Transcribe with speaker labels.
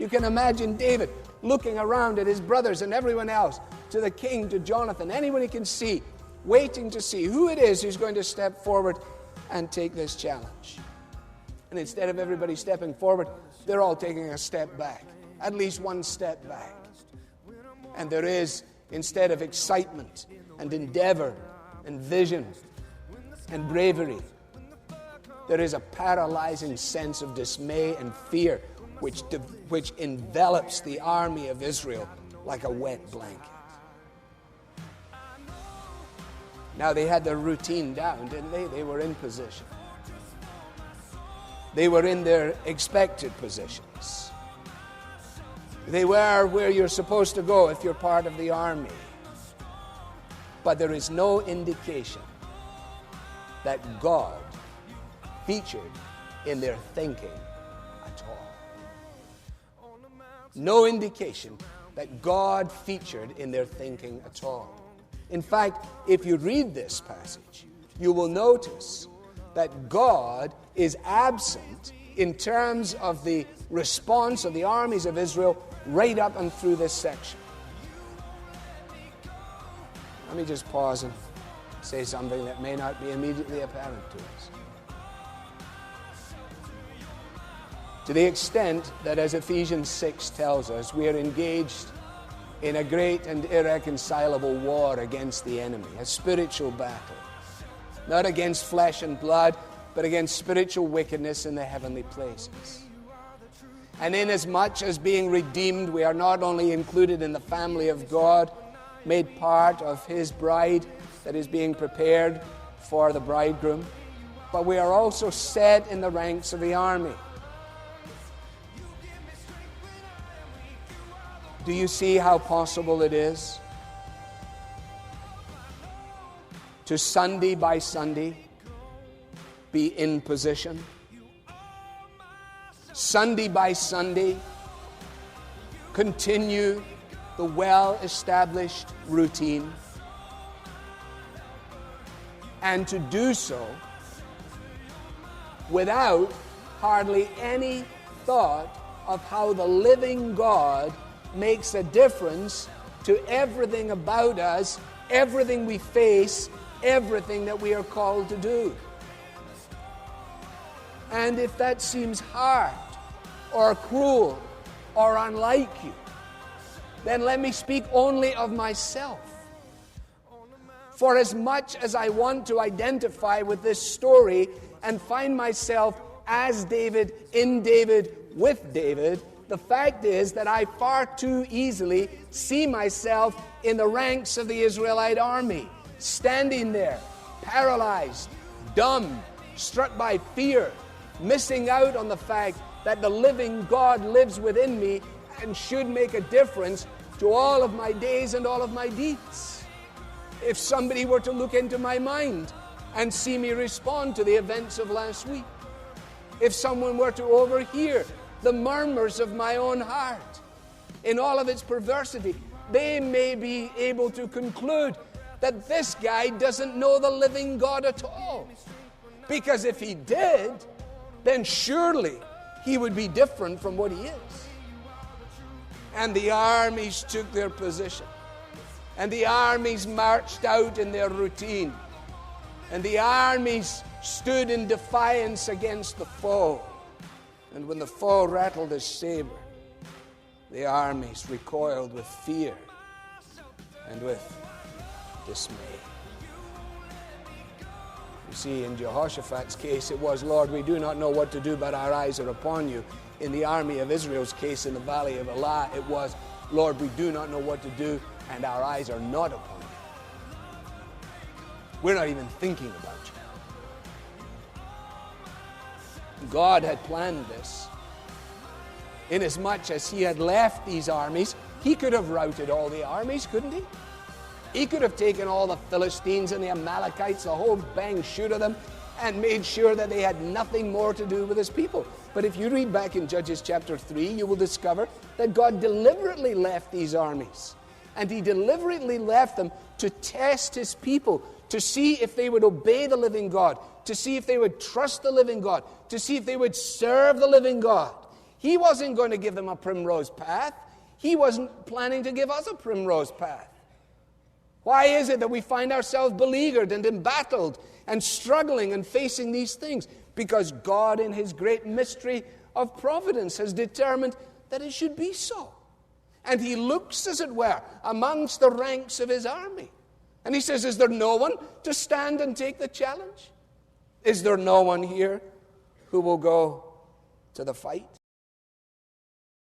Speaker 1: You can imagine David looking around at his brothers and everyone else, to the king, to Jonathan, anyone he can see, waiting to see who it is who's going to step forward and take this challenge. And instead of everybody stepping forward, they're all taking a step back, at least one step back. And there is, instead of excitement and endeavor and vision and bravery, there is a paralyzing sense of dismay and fear which envelops the army of Israel like a wet blanket. Now, they had their routine down, didn't they? They were in position. They were in their expected positions. They were where you're supposed to go if you're part of the army. But there is no indication that God featured in their thinking at all. No indication that God featured in their thinking at all. In fact, if you read this passage, you will notice that God is absent in terms of the response of the armies of Israel right up and through this section. Let me just pause and say something that may not be immediately apparent to us. To the extent that, as Ephesians 6 tells us, we are engaged in a great and irreconcilable war against the enemy, a spiritual battle. Not against flesh and blood, but against spiritual wickedness in the heavenly places. And inasmuch as being redeemed, we are not only included in the family of God, made part of His bride that is being prepared for the bridegroom, but we are also set in the ranks of the army. Do you see how possible it is to Sunday by Sunday be in position? Sunday by Sunday continue the well-established routine, and to do so without hardly any thought of how the living God makes a difference to everything about us, everything we face, everything that we are called to do. And if that seems hard or cruel or unlike you, then let me speak only of myself. For as much as I want to identify with this story and find myself as David, in David, with David, the fact is that I far too easily see myself in the ranks of the Israelite army, standing there, paralyzed, dumb, struck by fear, missing out on the fact that the living God lives within me and should make a difference to all of my days and all of my deeds. If somebody were to look into my mind and see me respond to the events of last week, if someone were to overhear the murmurs of my own heart in all of its perversity, they may be able to conclude that this guy doesn't know the living God at all. Because if he did, then surely he would be different from what he is. And the armies took their position. And the armies marched out in their routine. And the armies stood in defiance against the foe. And when the foe rattled his saber, the armies recoiled with fear and with dismay. You see, in Jehoshaphat's case, it was, Lord, we do not know what to do, but our eyes are upon you. In the army of Israel's case, in the valley of Elah, it was, Lord, we do not know what to do, and our eyes are not upon you. We're not even thinking about you. God had planned this. Inasmuch as he had left these armies, he could have routed all the armies, couldn't he? He could have taken all the Philistines and the Amalekites, the whole bang shoot of them, and made sure that they had nothing more to do with his people. But if you read back in Judges chapter 3, you will discover that God deliberately left these armies. And he deliberately left them to test his people, to see if they would obey the living God, to see if they would trust the living God, to see if they would serve the living God. He wasn't going to give them a primrose path. He wasn't planning to give us a primrose path. Why is it that we find ourselves beleaguered and embattled and struggling and facing these things? Because God, in his great mystery of providence, has determined that it should be so. And he looks, as it were, amongst the ranks of his army. And he says, is there no one to stand and take the challenge? Is there no one here who will go to the fight?